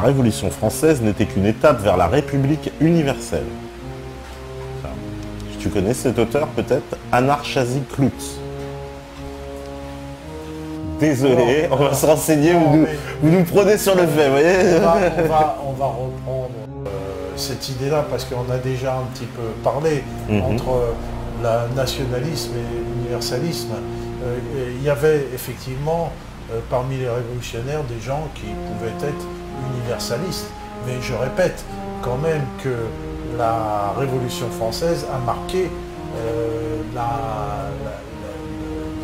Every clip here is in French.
Révolution française n'était qu'une étape vers la République universelle. Tu connais cet auteur peut-être? Anar Chazi Clout. Désolé, on va se renseigner, vous nous prenez sur le fait, vous voyez. On va reprendre cette idée-là parce qu'on a déjà un petit peu parlé entre le nationalisme et l'universalisme. Il y avait effectivement parmi les révolutionnaires des gens qui pouvaient être universalistes. Mais je répète quand même que la Révolution française a marqué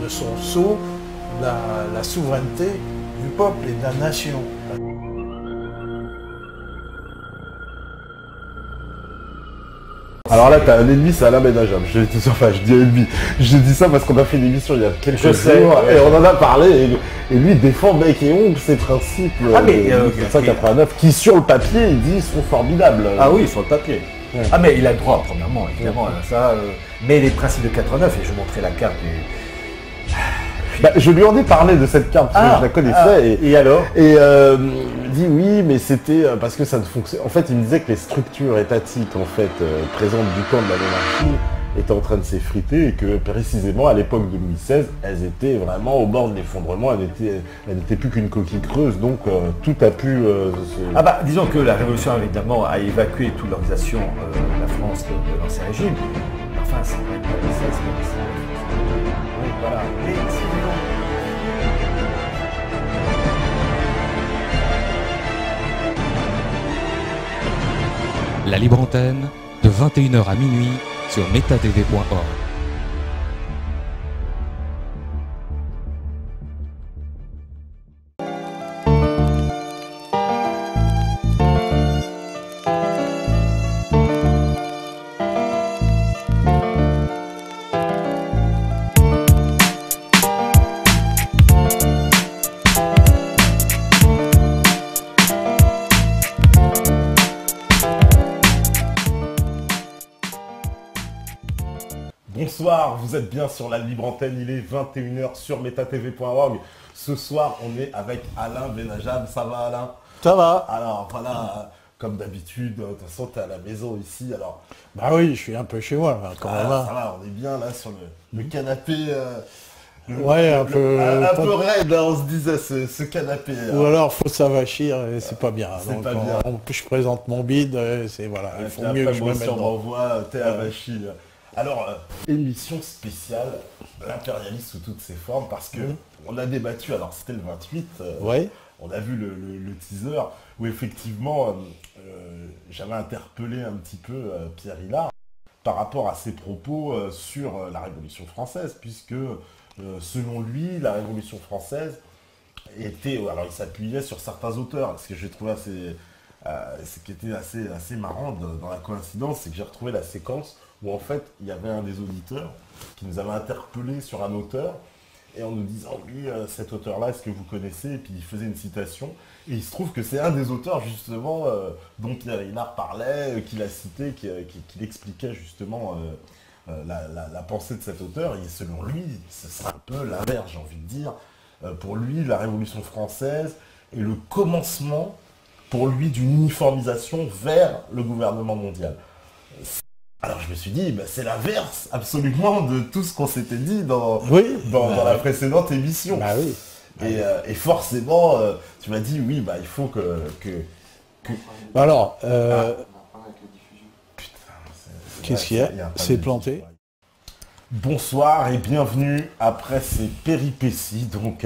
de son sceau la souveraineté du peuple et de la nation. Alors là, t'as un ennemi, c'est Alain Benajam. Je dis ennemi. Je dis ça parce qu'on a fait une émission il y a quelques jours et on en a parlé. Et lui, il défend bec et ongle ces principes de 1789 qui, sur le papier, il dit, sont formidables. Ah oui, sur le papier. Ouais. Ah mais il a le droit, premièrement, évidemment, ça. Mais les principes de 89, et je montrais la carte du... je lui en ai parlé de cette carte, parce que je la connaissais. Et alors? Et il dit oui, mais c'était parce que ça ne fonctionne. En fait, il me disait que les structures étatiques, en fait, présentes du temps de la monarchie, étaient en train de s'effriter et que précisément à l'époque de Louis XVI, elles étaient vraiment au bord de l'effondrement. Elles n'étaient plus qu'une coquille creuse, donc tout a pu. Disons que la Révolution évidemment a évacué toute l'organisation de la France de l'ancien régime. Enfin, c'est vrai que Louis XVI, oui, voilà. Mais La libre antenne, de 21h à minuit, sur metatv.org. Bonsoir, vous êtes bien sur la libre antenne, il est 21h sur metatv.org. Ce soir, on est avec Alain Benajam. Ça va, Alain? Ça va. Alors voilà, comme d'habitude, de toute façon, tu es à la maison ici. Alors... Bah oui, je suis un peu chez moi, là, quand même. Ça va, on est bien là sur le canapé. Ouais, un peu raide, là, on se disait, ce canapé. Ou alors, faut s'avachir, et c'est pas bien. C'est donc, pas bien. Je présente mon bide, c'est voilà. Il faut mieux que je me mette on dedans. m'envoie, t'es avachi. Alors, émission spéciale, l'impérialisme sous toutes ses formes, parce que on a débattu, alors c'était le 28, on a vu le teaser, où effectivement, j'avais interpellé un petit peu Pierre Hilard par rapport à ses propos sur la Révolution française, puisque selon lui, la Révolution française était... Alors il s'appuyait sur certains auteurs, ce que j'ai trouvé assez... ce qui était assez marrant dans la coïncidence, c'est que j'ai retrouvé la séquence où en fait il y avait un des auditeurs qui nous avait interpellé sur un auteur et en nous disant oui cet auteur là est-ce que vous connaissez, et puis il faisait une citation et il se trouve que c'est un des auteurs justement dont Pierre Hilard parlait, qu'il a cité, qu'il expliquait justement la pensée de cet auteur, et selon lui ce serait un peu l'inverse, j'ai envie de dire. Pour lui la Révolution française est le commencement pour lui d'une uniformisation vers le gouvernement mondial. Alors je me suis dit, c'est l'inverse absolument de tout ce qu'on s'était dit dans la précédente émission. Bah oui. Et forcément, tu m'as dit, oui, il faut que... Alors, qu'est-ce qu'il y a? C'est planté. Bonsoir et bienvenue après ces péripéties. Donc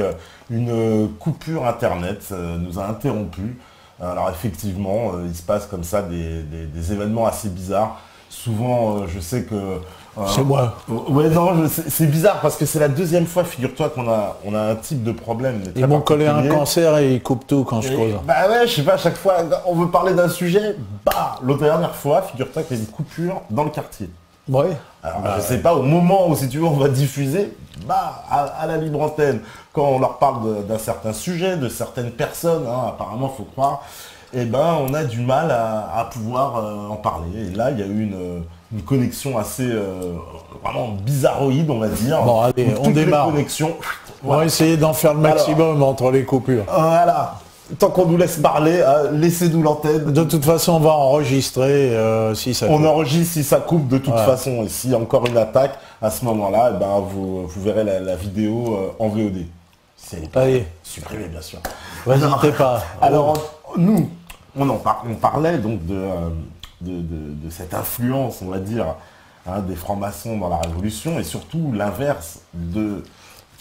une coupure internet nous a interrompus. Alors effectivement, il se passe comme ça des événements assez bizarres. Souvent, je sais que... c'est moi. Ouais, non, c'est bizarre parce que c'est la deuxième fois, figure-toi, qu'on a un type de problème. Ils m'ont collé un cancer et ils coupent tout quand je cause. Bah ouais, je sais pas, à chaque fois, on veut parler d'un sujet, l'autre dernière fois, figure-toi qu'il y a une coupure dans le quartier. Ouais. Alors, je sais pas, au moment où, si tu veux, on va diffuser, à la libre antenne, quand on leur parle d'un certain sujet, de certaines personnes, apparemment, faut croire, on a du mal à pouvoir en parler. Et là, il y a eu une connexion assez vraiment bizarroïde, on va dire. Bon, allez, on démarre. Connexions, on va essayer d'en faire le maximum entre les coupures. Voilà. tant qu'on nous laisse parler, laissez-nous l'antenne. De toute façon, on va enregistrer si ça coupe. On enregistre si ça coupe de toute façon. Et s'il y a encore une attaque, à ce moment-là, eh ben, vous verrez la vidéo en VOD. Allez. Supprimé, bien sûr. N'hésitez pas. Alors, nous, on parlait donc de cette influence, on va dire, hein, des francs-maçons dans la Révolution, et surtout l'inverse de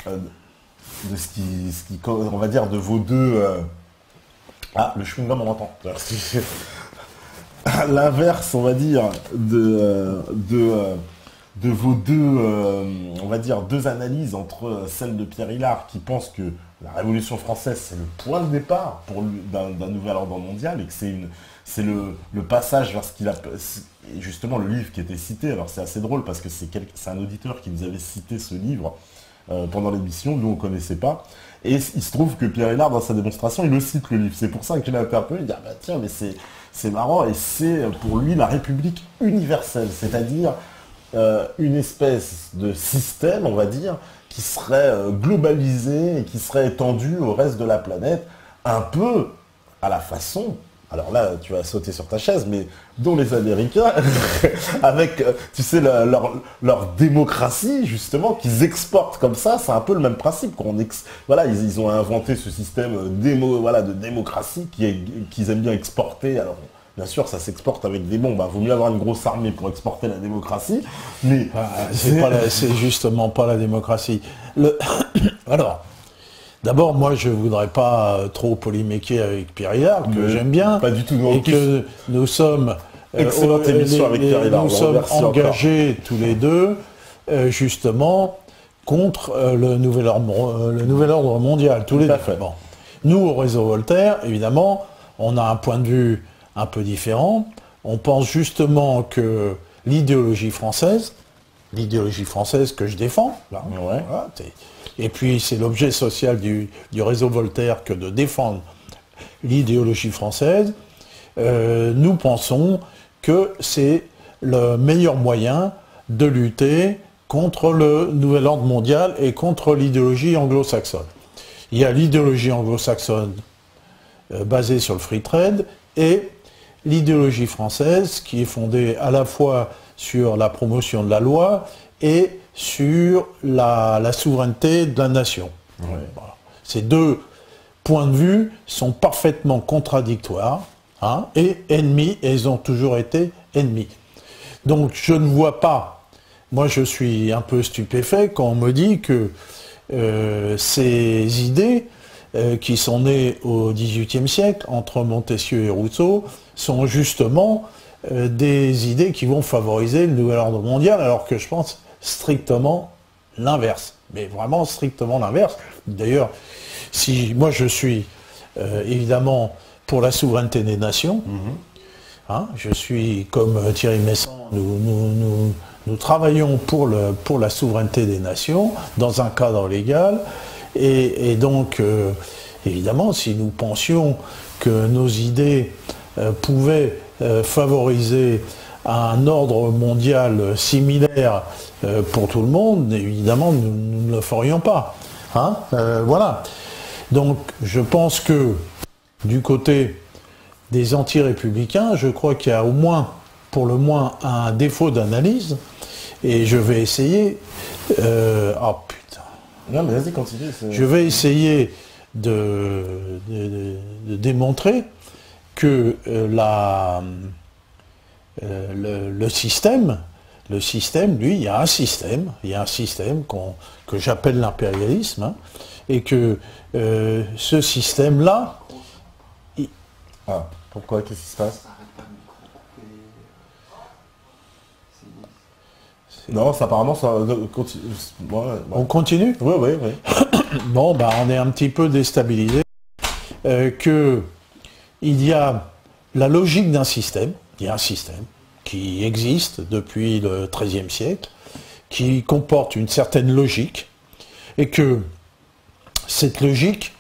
ce qui, on va dire, de vos deux... le chewing-gum, on entend. L'inverse, on va dire, de vos deux, on va dire, deux analyses entre celle de Pierre Hilard, qui pense que la Révolution française, c'est le point de départ d'un nouvel ordre mondial, et que c'est le passage vers ce qu'il a... Justement, le livre qui était cité, alors c'est assez drôle, parce que c'est un auditeur qui nous avait cité ce livre pendant l'émission, nous on ne connaissait pas. Et il se trouve que Pierre Hilard, dans sa démonstration, il le cite, le livre. C'est pour ça qu'il a interpellé, il dit, bah tiens, mais c'est marrant, et c'est pour lui la République universelle, c'est-à-dire une espèce de système, on va dire, qui serait globalisé et qui serait étendu au reste de la planète, un peu à la façon, alors là tu vas sauter sur ta chaise, mais dont les Américains, avec, tu sais, leur démocratie, justement, qu'ils exportent comme ça, c'est un peu le même principe. Voilà, ils ont inventé ce système de démocratie qu'ils aiment bien exporter. Alors, bien sûr, ça s'exporte avec des bombes. Vaut mieux avoir une grosse armée pour exporter la démocratie. Mais c'est justement pas la démocratie. Alors, d'abord, moi, je voudrais pas trop polémiquer avec Pierre Hilard, que j'aime bien. Pas du tout. Et que nous sommes... Excellente émission avec Pierre Hilard. Nous sommes engagés tous les deux, justement, contre le nouvel ordre mondial. Tous les deux. Bon. Nous, au réseau Voltaire, évidemment, on a un point de vue un peu différent. On pense justement que l'idéologie française que je défends, là, voilà, et puis c'est l'objet social du réseau Voltaire que de défendre l'idéologie française, nous pensons que c'est le meilleur moyen de lutter contre le nouvel ordre mondial et contre l'idéologie anglo-saxonne. Il y a l'idéologie anglo-saxonne basée sur le free trade et l'idéologie française qui est fondée à la fois sur la promotion de la loi et sur la souveraineté de la nation. Ouais. Voilà. Ces deux points de vue sont parfaitement contradictoires, hein, et ennemis, et ils ont toujours été ennemis. Donc je ne vois pas, moi je suis un peu stupéfait quand on me dit que ces idées qui sont nées au XVIIIe siècle, entre Montesquieu et Rousseau, sont justement des idées qui vont favoriser le nouvel ordre mondial, alors que je pense strictement l'inverse. Mais vraiment strictement l'inverse. D'ailleurs, si moi je suis évidemment pour la souveraineté des nations, hein, je suis comme Thierry Messant, nous travaillons pour la souveraineté des nations dans un cadre légal, et donc évidemment si nous pensions que nos idées pouvaient favoriser un ordre mondial similaire pour tout le monde, évidemment nous ne le ferions pas. Hein, voilà. Donc je pense que du côté des anti-républicains, je crois qu'il y a au moins, pour le moins, un défaut d'analyse, et je vais essayer... oh putain. Non mais vas-y, continue. Je vais essayer de démontrer que le système, lui, il y a un système que j'appelle l'impérialisme, hein, et que ce système-là... Ah, pourquoi? Qu'est-ce qui se passe? Non, ça, apparemment, ça continue. Ouais. On continue? Oui. Bon, bah, on est un petit peu déstabilisé. Il y a la logique d'un système. Il y a un système qui existe depuis le XIIIe siècle, qui comporte une certaine logique, et que cette logique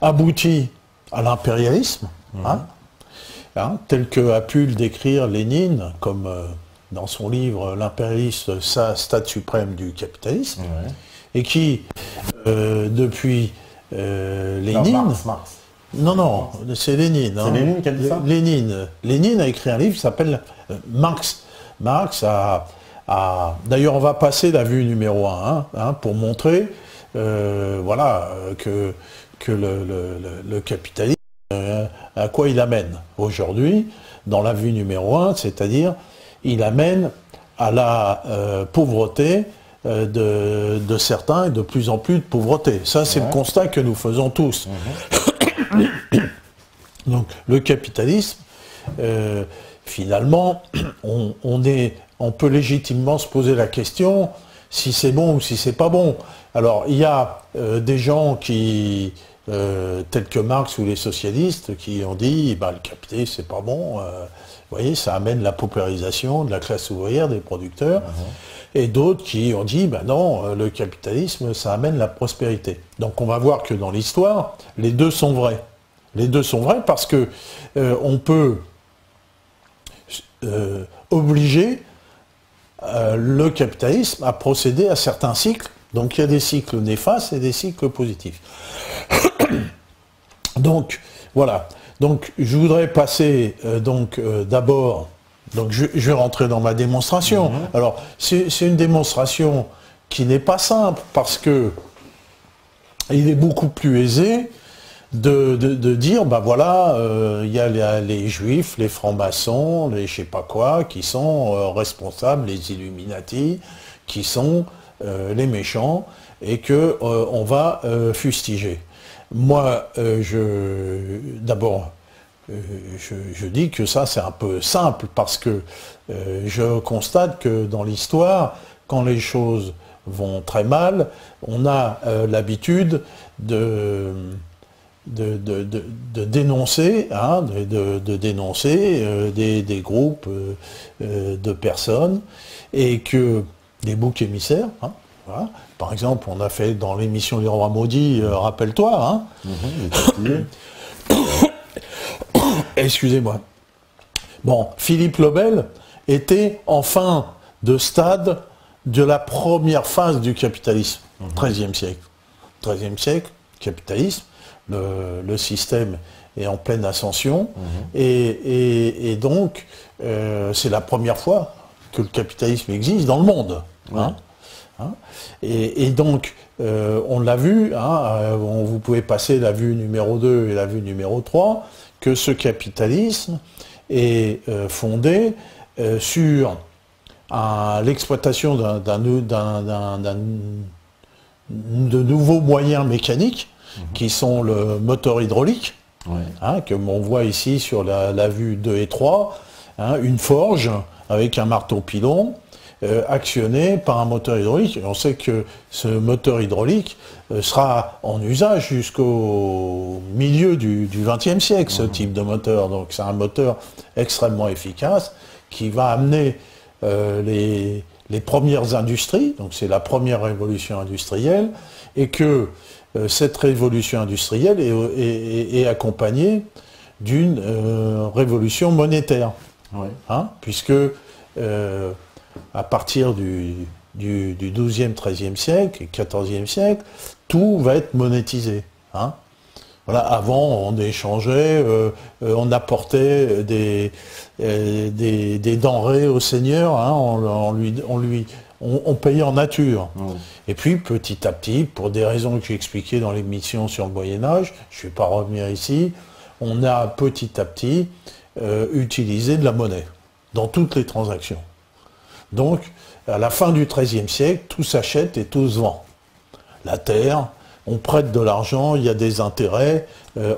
aboutit à l'impérialisme, tel que a pu le décrire Lénine, comme dans son livre « L'impérialisme, stade suprême du capitalisme », et qui, depuis Lénine... Marx. Non, c'est Lénine. C'est Lénine qui a dit ça ? Lénine a écrit un livre qui s'appelle Marx. Marx a... D'ailleurs, on va passer la vue numéro 1 pour montrer que le capitalisme, à quoi il amène aujourd'hui, dans la vue numéro 1, c'est-à-dire il amène à la pauvreté de certains et de plus en plus de pauvreté. Ça, c'est le constat que nous faisons tous. Donc, le capitalisme, finalement, on peut légitimement se poser la question si c'est bon ou si c'est pas bon. Alors, il y a des gens qui, tels que Marx ou les socialistes, qui ont dit le capitalisme, c'est pas bon. Vous voyez, ça amène la paupérisation de la classe ouvrière, des producteurs. Et d'autres qui ont dit, non, le capitalisme, ça amène la prospérité. Donc on va voir que dans l'histoire, les deux sont vrais. Les deux sont vrais parce que on peut obliger le capitalisme à procéder à certains cycles. Donc il y a des cycles néfastes et des cycles positifs. Donc voilà. Donc je voudrais passer d'abord. Donc je vais rentrer dans ma démonstration. Alors c'est une démonstration qui n'est pas simple parce que il est beaucoup plus aisé de dire il y a les juifs, les francs-maçons, les je sais pas quoi qui sont responsables, les Illuminati qui sont les méchants et que on va fustiger. Moi je dis que ça c'est un peu simple parce que je constate que dans l'histoire, quand les choses vont très mal, on a l'habitude de dénoncer, des groupes de personnes et que des boucs émissaires. Voilà. Par exemple, on a fait dans l'émission Les Rois Maudits, rappelle-toi. Excusez-moi. Bon, Philippe le Bel était en fin de stade de la première phase du capitalisme, XIIIe siècle. XIIIe siècle, capitalisme, le système est en pleine ascension, et donc c'est la première fois que le capitalisme existe dans le monde. Et donc, on l'a vu, vous pouvez passer la vue numéro 2 et la vue numéro 3, que ce capitalisme est fondé sur l'exploitation de nouveaux moyens mécaniques qui sont le moteur hydraulique, comme on voit ici sur la vue 2 et 3, une forge avec un marteau pilon actionné par un moteur hydraulique. Et on sait que ce moteur hydraulique sera en usage jusqu'au milieu du XXe siècle, ce type de moteur. Donc c'est un moteur extrêmement efficace qui va amener les premières industries, donc c'est la première révolution industrielle, et que cette révolution industrielle est accompagnée d'une révolution monétaire, puisque à partir du XIIe, XIIIe siècle et XIVe siècle, tout va être monétisé. Voilà, avant, on échangeait, on apportait des denrées au seigneur, on payait en nature. Et puis, petit à petit, pour des raisons que j'ai expliquées dans l'émission sur le Moyen-Âge, je ne vais pas revenir ici, on a petit à petit utilisé de la monnaie dans toutes les transactions. Donc, à la fin du XIIIe siècle, tout s'achète et tout se vend. La terre, on prête de l'argent, il y a des intérêts,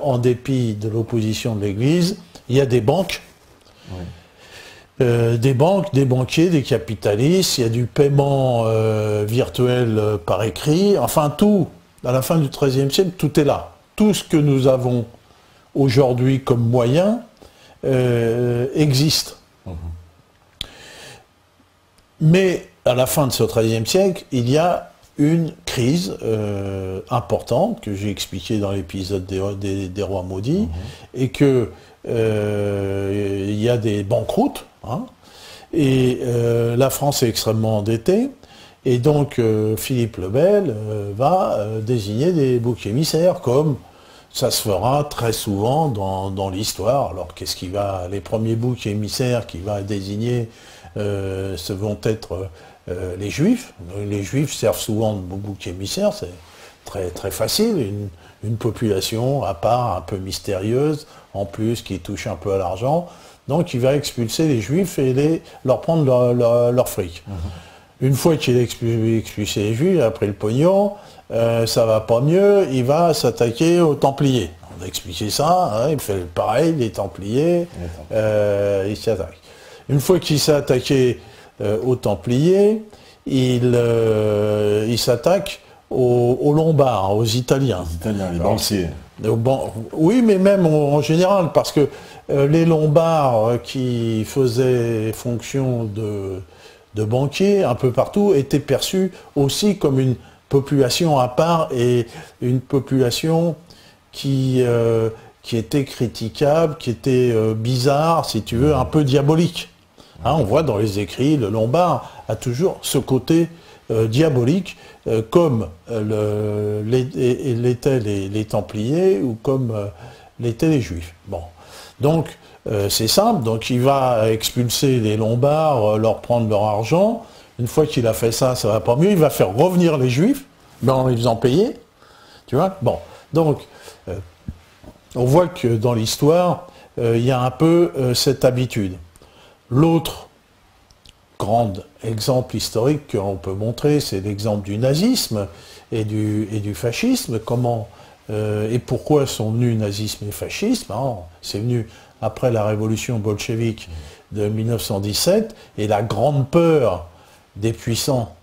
en dépit de l'opposition de l'Église, il y a des banques, des banquiers, des capitalistes, il y a du paiement virtuel par écrit, enfin tout, à la fin du XIIIe siècle, tout est là. Tout ce que nous avons aujourd'hui comme moyen existe. Mais à la fin de ce XIIIe siècle, il y a une crise importante que j'ai expliquée dans l'épisode des Rois Maudits, et que il y a des banqueroutes, et la France est extrêmement endettée, et donc Philippe le Bel va désigner des boucs émissaires comme ça se fera très souvent dans l'histoire. Alors les premiers boucs émissaires qui va désigner ce vont être les Juifs. Les Juifs servent souvent de boucs émissaires, c'est très, très facile. Une population à part, un peu mystérieuse, en plus, qui touche un peu à l'argent. Donc il va expulser les Juifs et leur prendre leur fric. Une fois qu'il a expulsé les Juifs, il a pris le pognon, ça va pas mieux, il va s'attaquer aux Templiers. On a expliqué ça, hein, il fait pareil, les Templiers, il s'y attaque. Une fois qu'il s'est attaqué aux Templiers, il s'attaque aux Lombards, aux Italiens. Les Italiens, les banquiers. Oui, mais même en général, parce que les Lombards qui faisaient fonction de banquiers un peu partout étaient perçus aussi comme une population à part et une population qui était critiquable, qui était bizarre, si tu veux, un peu diabolique. Hein, on voit dans les écrits, le Lombard a toujours ce côté diabolique, comme l'étaient les Templiers ou comme l'étaient les Juifs. Bon. Donc, c'est simple, donc il va expulser les Lombards, leur prendre leur argent. Une fois qu'il a fait ça, ça va pas mieux. Il va faire revenir les Juifs, en les faisant payer. Tu vois? Bon, donc, on voit que dans l'histoire, il y a un peu cette habitude. L'autre grand exemple historique qu'on peut montrer, c'est l'exemple du nazisme et du fascisme. Comment et pourquoi sont venus nazisme et fascisme? C'est venu après la révolution bolchevique de 1917 et la grande peur des puissants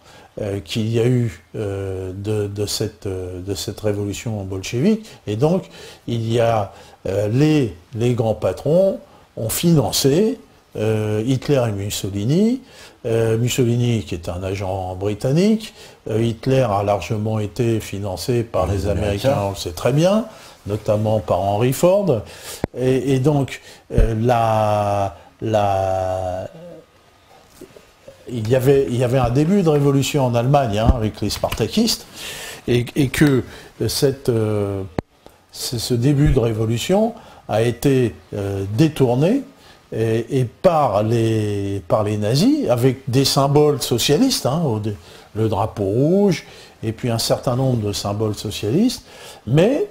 qu'il y a eu de cette révolution bolchevique. Et donc, il y a les grands patrons ont financé Hitler et Mussolini. Mussolini qui est un agent britannique, Hitler a largement été financé par les Américains, on le sait très bien, notamment par Henry Ford, et donc il y avait un début de révolution en Allemagne avec les spartakistes, et que ce début de révolution a été détourné et par les nazis, avec des symboles socialistes, le drapeau rouge, et puis un certain nombre de symboles socialistes, mais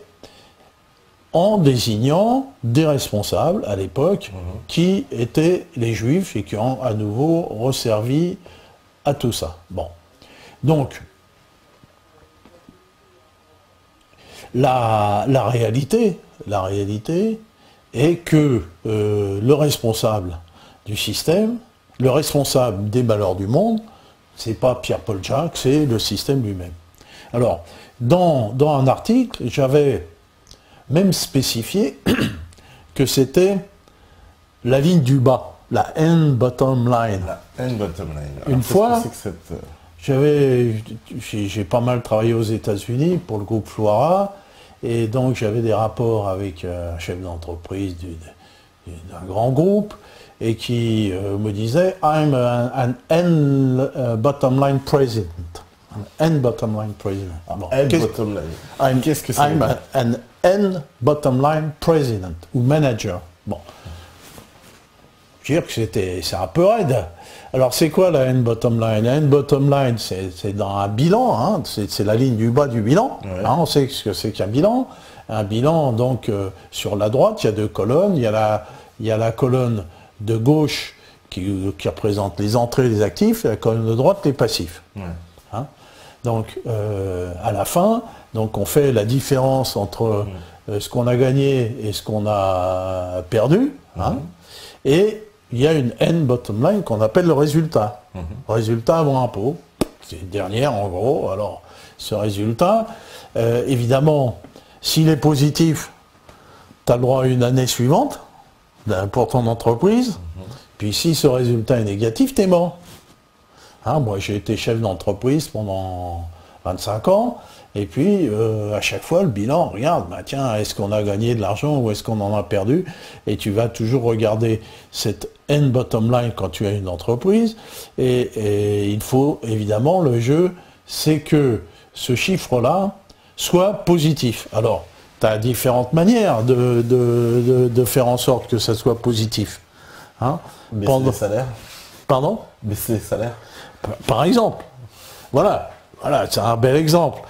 en désignant des responsables à l'époque qui étaient les Juifs et qui ont à nouveau resservi à tout ça. Bon. Donc, la réalité est que le responsable du système, le responsable des malheurs du monde, c'est pas Pierre-Paul Jacques, c'est le système lui-même. Alors, dans un article, j'avais même spécifié que c'était la ligne du bas, la end bottom line. La end bottom line. Une fois, j'ai pas mal travaillé aux États-Unis pour le groupe Flora, et donc j'avais des rapports avec un chef d'entreprise d'un grand groupe, et qui me disait « I'm an end bottom line president ». An end bottom line president. Bon, bottom line. Qu'est-ce que c'est? I'm an end bottom line president, ou manager. Bon. Je veux dire que c'est un peu raide. Alors c'est quoi la end bottom line? La end bottom line, c'est dans un bilan, c'est la ligne du bas du bilan. Ouais. On sait ce que c'est qu'un bilan. Un bilan, donc, sur la droite, il y a deux colonnes. Il y a la colonne de gauche qui représente les entrées des actifs, et la colonne de droite, les passifs. Ouais. Donc, à la fin, donc on fait la différence entre ce qu'on a gagné et ce qu'on a perdu. Et il y a une end bottom line qu'on appelle le résultat. Résultat avant impôt. C'est une dernière, en gros. Alors, ce résultat, évidemment, s'il est positif, tu as le droit à une année suivante pour ton entreprise. Puis si ce résultat est négatif, tu es mort. Moi, j'ai été chef d'entreprise pendant 25 ans, et puis à chaque fois, le bilan, regarde, tiens, est-ce qu'on a gagné de l'argent ou est-ce qu'on en a perdu? Et tu vas toujours regarder cette end bottom line quand tu as une entreprise, et il faut, évidemment, le jeu, c'est que ce chiffre-là soit positif. Alors, as différentes manières de faire en sorte que ça soit positif. Hein? Baisser les salaires. Pardon? Baisser les salaires. Par exemple. Voilà, c'est un bel exemple.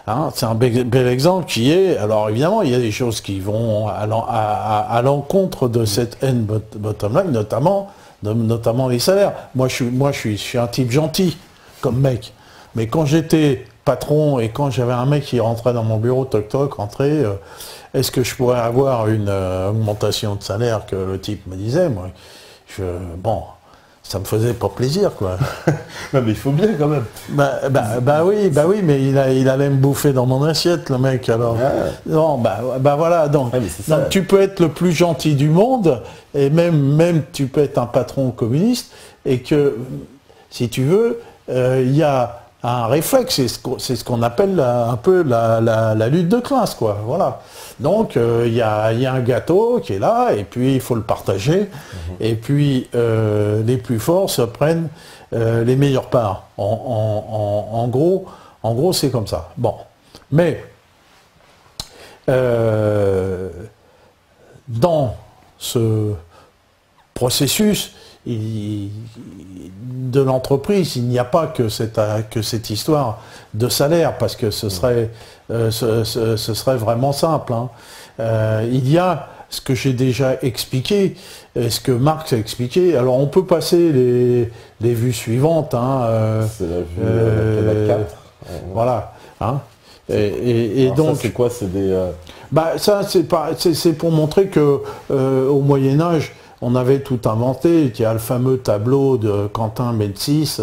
Hein, c'est un bel exemple qui est... Alors évidemment, il y a des choses qui vont à l'encontre de cette haine bottom line, notamment les salaires. Moi, je suis un type gentil, comme mec. Mais quand j'étais patron et quand j'avais un mec qui rentrait dans mon bureau, toc-toc, rentrait, est-ce que je pourrais avoir une augmentation de salaire que le type me disait? Moi, bon, ça me faisait pas plaisir, quoi. Non, mais il faut bien quand même. Bah oui, mais il allait me bouffer dans mon assiette, le mec, alors. Non, voilà, donc tu peux être le plus gentil du monde, et même tu peux être un patron communiste, et que, si tu veux, il y a un réflexe, c'est ce qu'on appelle un peu la lutte de classe, quoi, voilà. Donc il y a un gâteau qui est là, et puis il faut le partager, et puis les plus forts se prennent les meilleures parts. En gros, c'est comme ça. Bon, mais dans ce processus de l'entreprise, il n'y a pas que cette histoire de salaire, parce que ce serait vraiment simple. Hein. Il y a ce que j'ai déjà expliqué, ce que Marx a expliqué. Alors on peut passer les vues suivantes. Hein, c'est la vue 4. Voilà. Hein. Et donc, c'est quoi? C'est des... ça, c'est pour montrer que au Moyen-Âge, on avait tout inventé. Il y a le fameux tableau de Quentin Médicis,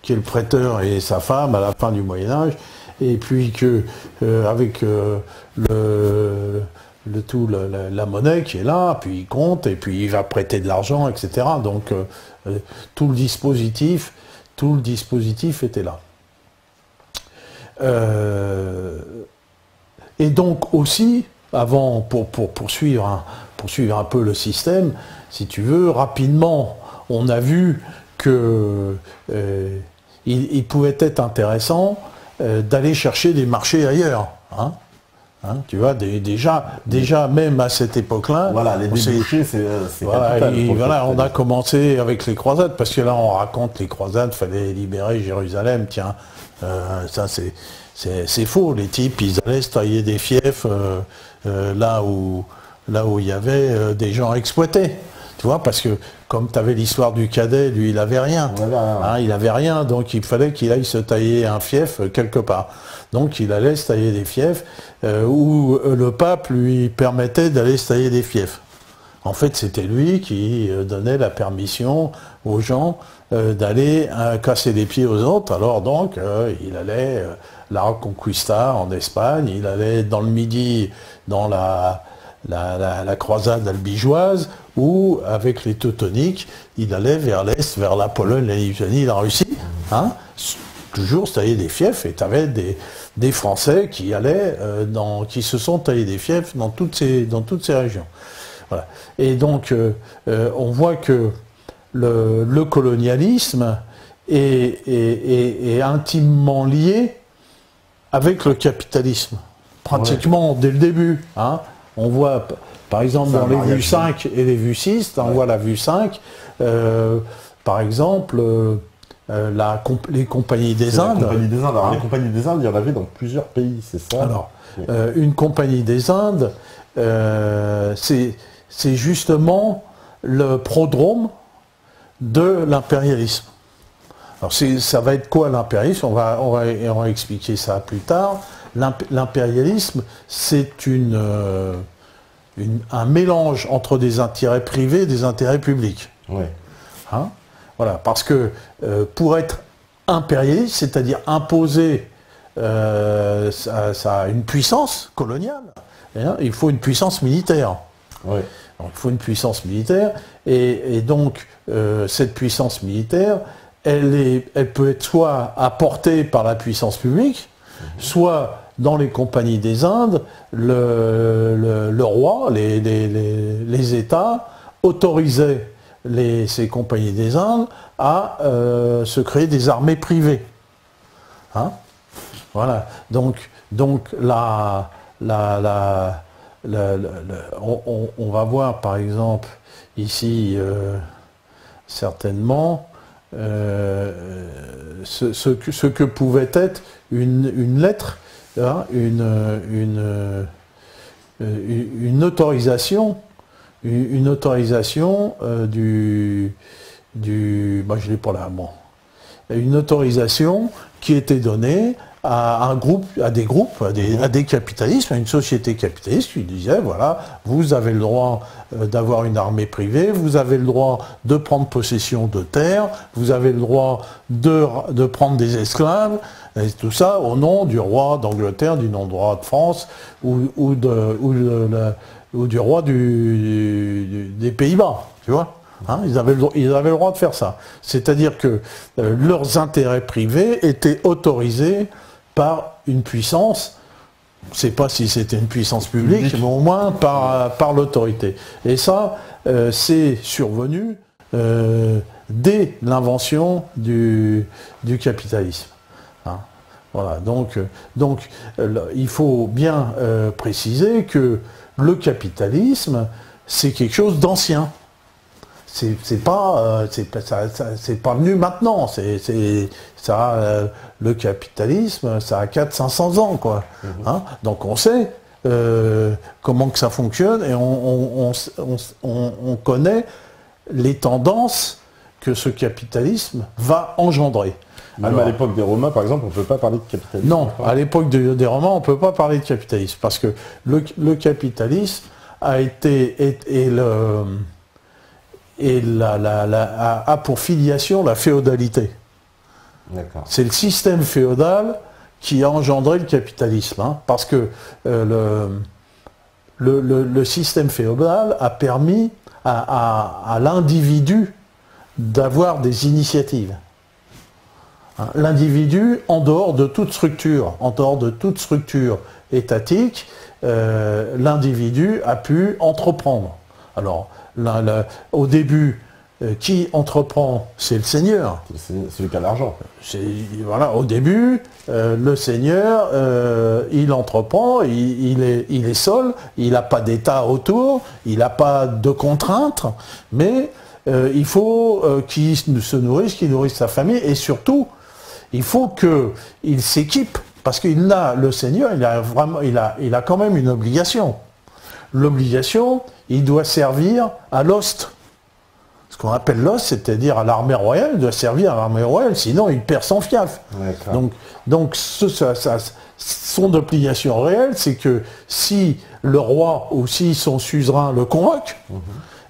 qui est le prêteur et sa femme à la fin du Moyen-Âge, et puis que avec la monnaie qui est là, puis il compte, et puis il va prêter de l'argent, etc. Donc tout le dispositif était là. Et donc aussi, avant, pour poursuivre un peu le système, si tu veux, rapidement, on a vu que il pouvait être intéressant d'aller chercher des marchés ailleurs. Hein, tu vois, déjà même à cette époque-là... Voilà, les débouchés, c'est voilà, on a commencé avec les croisades, parce que là, on raconte les croisades, il fallait libérer Jérusalem, tiens, ça c'est faux, les types, ils allaient se tailler des fiefs là où il y avait des gens exploités. Tu vois, parce que comme tu avais l'histoire du cadet, lui, il n'avait rien. Hein, il n'avait rien, donc il fallait qu'il aille se tailler un fief quelque part. Donc il allait se tailler des fiefs où le pape lui permettait d'aller se tailler des fiefs. En fait, c'était lui qui donnait la permission aux gens d'aller casser les pieds aux autres. Alors donc, il allait la Reconquista en Espagne, il allait dans le Midi, dans la croisade albigeoise, ou avec les Teutoniques, il allait vers l'Est, vers la Pologne, la Lituanie, la Russie, hein, toujours se tailler des fiefs, et tu avais des Français qui allaient, qui se sont taillés des fiefs dans toutes ces régions. Voilà. Et donc, on voit que le colonialisme est intimement lié avec le capitalisme, pratiquement dès le début. Hein. On voit, par exemple, dans les vues 5 et les vues 6, on voit la vue 5, par exemple, les compagnies des Indes. Alors, les compagnies des Indes, il y en avait dans plusieurs pays, c'est ça? Alors, une compagnie des Indes, c'est justement le prodrome de l'impérialisme. Alors, ça va être quoi l'impérialisme? On va expliquer ça plus tard. L'impérialisme, c'est un mélange entre des intérêts privés et des intérêts publics. Oui. Hein, voilà, parce que pour être impérialiste, c'est-à-dire imposer une puissance coloniale, hein, il faut une puissance militaire. Oui. Donc, il faut une puissance militaire, et donc cette puissance militaire, elle peut être soit apportée par la puissance publique, soit dans les compagnies des Indes, le roi, les États autorisaient ces compagnies des Indes à se créer des armées privées. Hein, voilà. Donc on va voir par exemple ici certainement ce que pouvait être une lettre, hein, une autorisation moi je l'ai pas là, bon, une autorisation qui était donnée à des capitalistes, à une société capitaliste qui disait, voilà, vous avez le droit d'avoir une armée privée, vous avez le droit de prendre possession de terres, vous avez le droit de prendre des esclaves, et tout ça au nom du roi d'Angleterre, du nom du roi de France, ou du roi des Pays-Bas, tu vois. Hein, ils avaient le droit de faire ça. C'est-à-dire que leurs intérêts privés étaient autorisés par une puissance, je ne sais pas si c'était une puissance publique, mais au moins par l'autorité. Et ça, c'est survenu dès l'invention du capitalisme. Hein, voilà, donc il faut bien préciser que le capitalisme, c'est quelque chose d'ancien. C'est pas venu maintenant. Le capitalisme, ça a 400-500 ans, quoi. Hein, donc on sait comment que ça fonctionne et on connaît les tendances que ce capitalisme va engendrer. Même à l'époque des Romains, par exemple, on ne peut pas parler de capitalisme. Non, à l'époque des Romains, on ne peut pas parler de capitalisme parce que le capitalisme a pour filiation la féodalité. C'est le système féodal qui a engendré le capitalisme, hein, parce que le système féodal a permis à l'individu d'avoir des initiatives. Hein, l'individu, en dehors de toute structure étatique, l'individu a pu entreprendre. Alors, au début, qui entreprend, c'est le seigneur. C'est celui qui a l'argent. Voilà, au début, le seigneur, il entreprend, il est seul, il n'a pas d'État autour, il n'a pas de contraintes, mais il faut qu'il se nourrisse, qu'il nourrisse sa famille, et surtout, il faut qu'il s'équipe, parce qu'il a, le seigneur, il a quand même une obligation. L'obligation, il doit servir à l'ost. Ce qu'on appelle l'ost, c'est-à-dire à l'armée royale, il doit servir à l'armée royale, sinon il perd son fief. Donc son obligation réelle, c'est que si le roi ou si son suzerain le convoque,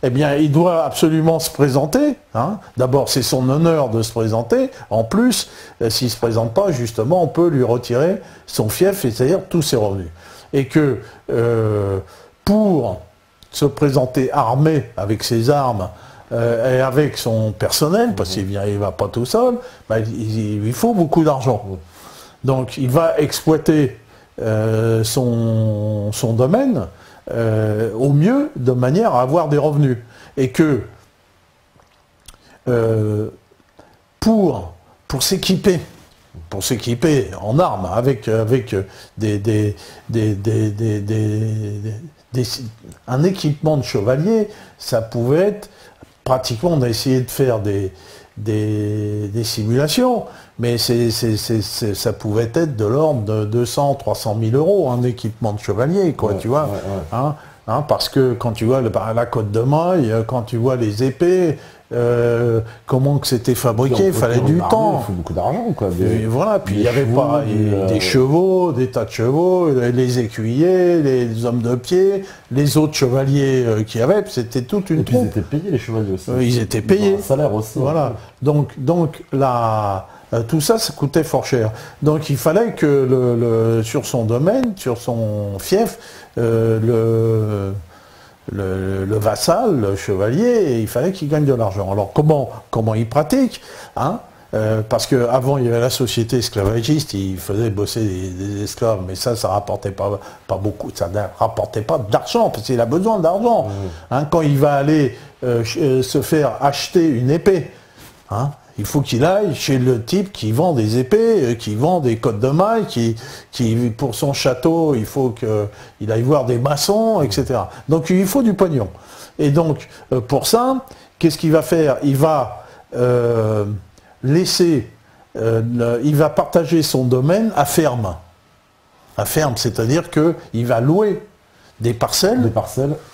eh bien il doit absolument se présenter. Hein. D'abord, c'est son honneur de se présenter. En plus, s'il ne se présente pas, justement, on peut lui retirer son fief, c'est-à-dire tous ses revenus. Et que pour se présenter armé avec ses armes et avec son personnel, parce qu'il ne va pas tout seul, bah, il faut beaucoup d'argent. Donc il va exploiter son domaine au mieux, de manière à avoir des revenus. Et que pour s'équiper en armes, avec un équipement de chevalier, ça pouvait être pratiquement, on a essayé de faire des simulations, mais ça pouvait être de l'ordre de 200 300 000 euros, un équipement de chevalier, quoi, tu vois. Hein, parce que quand tu vois la côte de maille, quand tu vois les épées, comment que c'était fabriqué, il fallait du temps. Il faut beaucoup d'argent, quoi. Voilà, puis il n'y avait pas des chevaux, des tas de chevaux, les écuyers, les hommes de pied, les autres chevaliers qu'il y avait, c'était toute une troupe. Ils étaient payés, les chevaliers aussi. Ils étaient payés. Un salaire aussi. Voilà. Donc tout ça, ça coûtait fort cher. Donc il fallait que sur son domaine, sur son fief, le vassal, le chevalier, il fallait qu'il gagne de l'argent. Alors comment il pratique, hein, parce qu'avant il y avait la société esclavagiste, il faisait bosser des esclaves, mais ça rapportait pas beaucoup, ça ne rapportait pas d'argent, parce qu'il a besoin d'argent. Hein, quand il va aller se faire acheter une épée, hein, Il faut qu'il aille chez le type qui vend des épées, qui vend des côtes de mailles, qui pour son château, il faut qu'il aille voir des maçons, etc. Donc il faut du pognon. Et donc pour ça, qu'est-ce qu'il va faire? Il va il va partager son domaine à ferme. À ferme, c'est-à-dire qu'il va louer des parcelles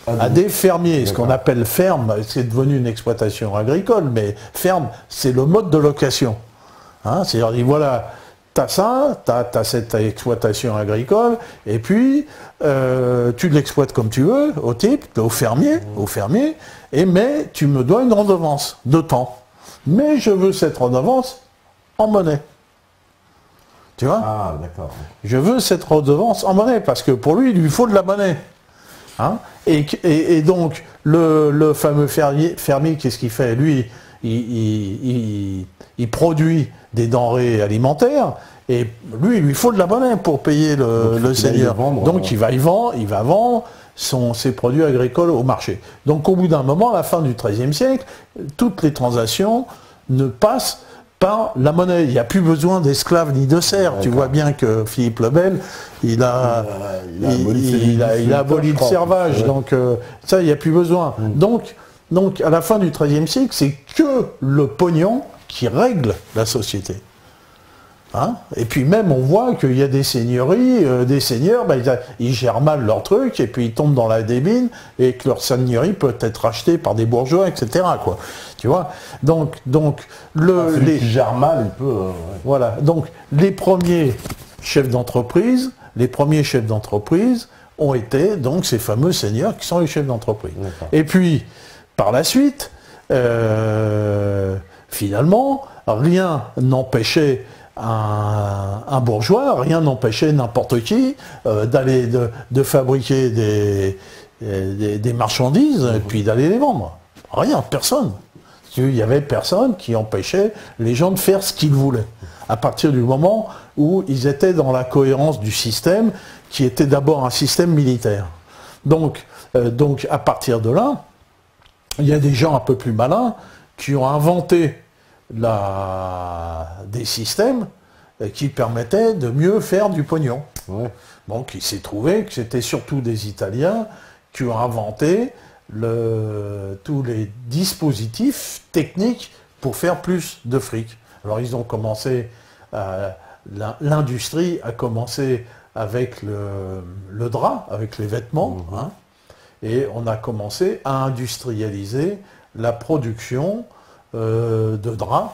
à des fermiers. Ce qu'on appelle ferme, c'est devenu une exploitation agricole, mais ferme, c'est le mode de location. Hein, c'est-à-dire, voilà, tu as ça, tu as cette exploitation agricole, et puis tu l'exploites comme tu veux, au type, au fermier, mais tu me dois une redevance de temps. Mais je veux cette redevance en monnaie. Tu vois? Ah, d'accord. Je veux cette redevance en monnaie, parce que pour lui, il lui faut de la monnaie. Hein, et donc, le fameux fermier, qu'est-ce qu'il fait? Lui, il produit des denrées alimentaires, et lui, il lui faut de la monnaie pour payer le seigneur. Donc, il va vendre ses produits agricoles au marché. Donc, au bout d'un moment, à la fin du XIIIe siècle, toutes les transactions ne passent par la monnaie. Il n'y a plus besoin d'esclaves ni de serfs. Tu vois bien que Philippe le Bel, il a aboli le servage. Donc ça, il n'y a plus besoin. Donc à la fin du XIIIe siècle, c'est que le pognon qui règle la société. Hein, et puis même on voit qu'il y a des seigneuries, des seigneurs, ils gèrent mal leur truc et puis ils tombent dans la débine et que leur seigneurie peut être rachetée par des bourgeois, etc. Quoi. Tu vois. Donc celui qui gère mal, il peut. Ouais. Voilà. Donc les premiers chefs d'entreprise, ont été donc ces fameux seigneurs qui sont les chefs d'entreprise. Et puis par la suite, finalement, rien n'empêchait un bourgeois, rien n'empêchait n'importe qui d'aller de fabriquer des marchandises et puis d'aller les vendre. Rien, personne. Il n'y avait personne qui empêchait les gens de faire ce qu'ils voulaient. À partir du moment où ils étaient dans la cohérence du système, qui était d'abord un système militaire. Donc à partir de là, il y a des gens un peu plus malins qui ont inventé des systèmes qui permettaient de mieux faire du pognon. Ouais. Donc il s'est trouvé que c'était surtout des Italiens qui ont inventé tous les dispositifs techniques pour faire plus de fric. Alors ils ont commencé, l'industrie a commencé avec le drap, avec les vêtements, hein, et on a commencé à industrialiser la production de draps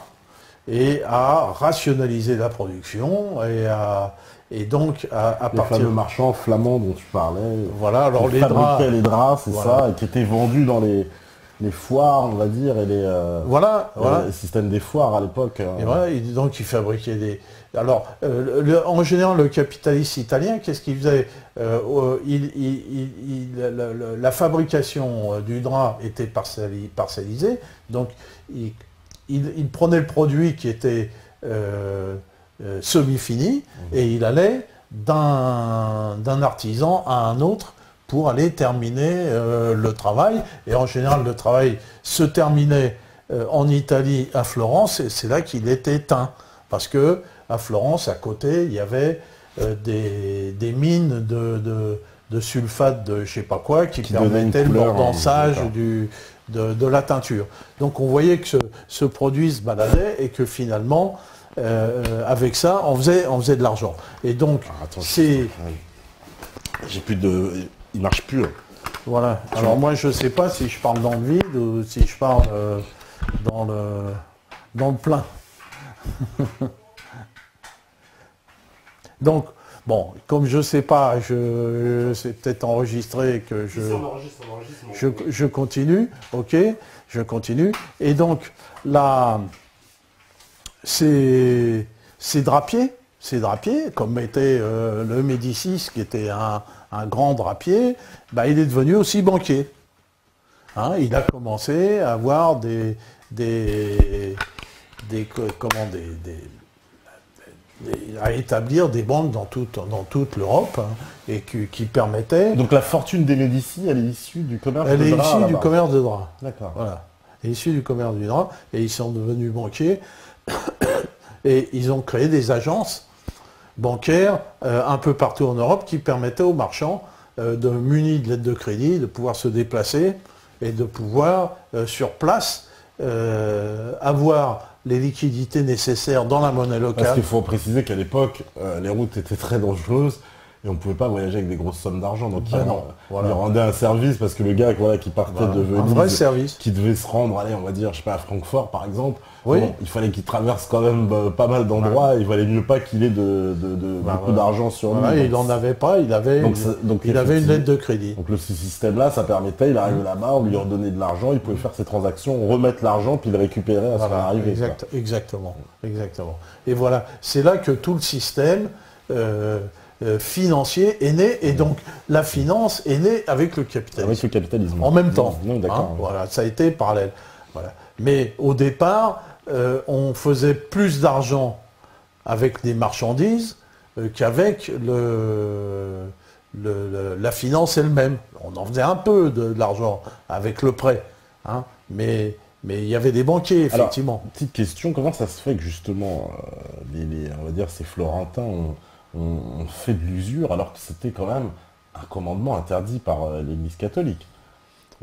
et à rationaliser la production et donc à partir... Les fameux marchands flamands dont tu parlais, voilà, alors qui fabriquaient les draps, c'est ça, et qui étaient vendus dans les foires, on va dire, et les systèmes des foires à l'époque. Et voilà, et donc ils fabriquaient des... Alors, en général, le capitaliste italien, qu'est-ce qu'il faisait? La fabrication du drap était parcellisée, donc il prenait le produit qui était semi-fini, et il allait d'un artisan à un autre pour aller terminer le travail. Et en général, le travail se terminait en Italie, à Florence, et c'est là qu'il était teint. Parce que à Florence, à côté, il y avait des mines de sulfate de je sais pas quoi qui permettaient le bordansage de la teinture. Donc on voyait que ce produit se baladait et que finalement, avec ça, on faisait de l'argent. Et donc, c'est... J'ai plus de... Il marche plus. Voilà. Alors moi, je sais pas si je parle dans le vide ou si je parle dans le plein. Donc, bon, comme je sais pas, c'est peut-être enregistré que je continue, ok, je continue. Et donc, là, ces drapiers, comme était le Médicis, qui était un grand drapier, il est devenu aussi banquier. Hein, il a commencé à avoir à établir des banques dans toute l'Europe, hein, et qui permettaient... Donc la fortune des Médicis, elle est issue du commerce de drap. Elle est issue du commerce de drap. D'accord. Voilà. Elle est issue du commerce du drap, et ils sont devenus banquiers. Et ils ont créé des agences bancaires un peu partout en Europe qui permettaient aux marchands, munis de lettres de crédit, de pouvoir se déplacer et de pouvoir, sur place, avoir les liquidités nécessaires dans la monnaie locale. Parce qu'il faut préciser qu'à l'époque, les routes étaient très dangereuses et on ne pouvait pas voyager avec des grosses sommes d'argent. Donc il rendait un service parce que le gars qui partait de Venise, un vrai service, qui devait se rendre, allez, on va dire, je sais pas, à Francfort par exemple, bon, il fallait qu'il traverse quand même pas mal d'endroits, il valait mieux pas qu'il ait beaucoup d'argent sur lui. Il n'en avait pas, il avait une lettre de crédit. Donc ce système-là, ça permettait, il arrivait là-bas, on lui redonnait de l'argent, il pouvait faire ses transactions, remettre l'argent, puis le récupérer à son arrivée. Exactement. Et voilà, c'est là que tout le système financier est né, et donc la finance est née avec le capitalisme. Avec le capitalisme. En même temps. Non, d'accord. Voilà, ça a été parallèle. Voilà. Mais au départ, on faisait plus d'argent avec des marchandises qu'avec la finance elle-même. On en faisait un peu de l'argent avec le prêt, hein, mais il y avait des banquiers, effectivement. Alors, petite question, comment ça se fait que justement, on va dire, ces Florentins ont fait de l'usure alors que c'était quand même un commandement interdit par l'Église catholique?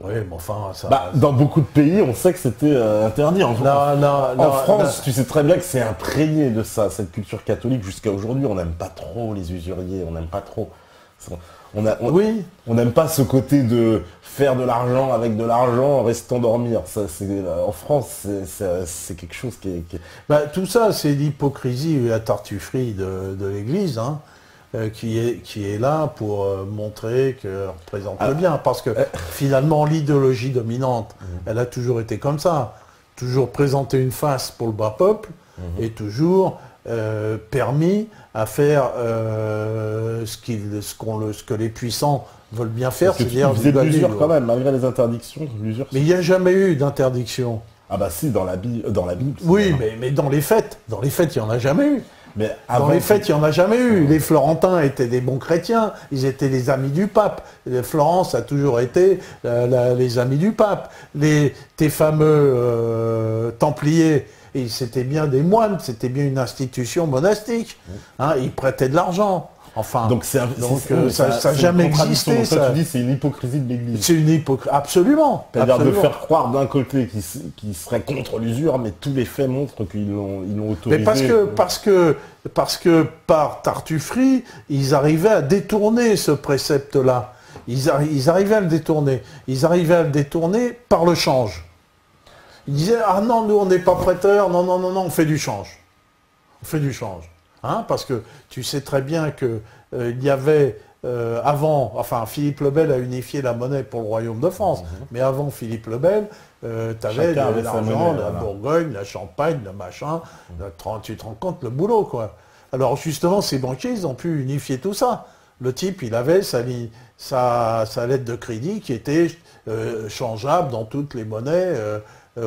Oui, mais enfin, ça... dans beaucoup de pays, on sait que c'était interdit. En France, tu sais très bien que c'est imprégné de ça, cette culture catholique jusqu'à aujourd'hui. On n'aime pas trop les usuriers, on n'aime pas trop. On n'aime pas ce côté de faire de l'argent avec de l'argent en restant dormir. En France, c'est quelque chose qui est... tout ça, c'est l'hypocrisie et la tartufferie de l'Église, hein, qui est là pour montrer qu'elle représente le bien. Parce que finalement, l'idéologie dominante, elle a toujours été comme ça. Toujours présenter une face pour le bas peuple et toujours permis à faire ce que les puissants veulent bien faire, c'est-à-dire l'usure quand même, malgré les interdictions. Mais il n'y a jamais eu d'interdiction. Ah bah si, dans la Bible. Oui, mais dans les fêtes, il n'y en a jamais eu. Mais dans les fêtes, il n'y en a jamais eu. Les Florentins étaient des bons chrétiens, ils étaient les amis du pape. Florence a toujours été les amis du pape. Tes fameux Templiers, c'était bien des moines, c'était bien une institution monastique. Hein, ils prêtaient de l'argent. Enfin, donc ça n'a jamais existé. Ça, tu dis, c'est une hypocrisie de l'Église. C'est une hypocrisie, absolument. C'est-à-dire de faire croire d'un côté qu'ils seraient contre l'usure, mais tous les faits montrent qu'ils l'ont autorisé. Mais parce que par tartufferie, ils arrivaient à détourner ce précepte-là. Ils arrivaient à le détourner. Ils arrivaient à le détourner par le change. Ils disaient, ah non, nous on n'est pas prêteurs, non, on fait du change. On fait du change. Hein, parce que tu sais très bien qu'il y avait avant, enfin Philippe le Bel a unifié la monnaie pour le royaume de France, mais avant Philippe le Bel, tu avais l'argent, la Bourgogne, la Champagne, le machin, tu te rends compte le boulot, quoi. Alors justement, ces banquiers, ils ont pu unifier tout ça. Le type, il avait sa lettre de crédit qui était changeable dans toutes les monnaies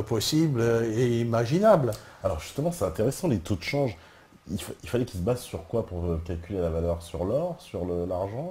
possibles et imaginables. Alors justement, c'est intéressant, les taux de change. Il fallait qu'ils se basent sur quoi pour calculer la valeur? Sur l'or, sur l'argent?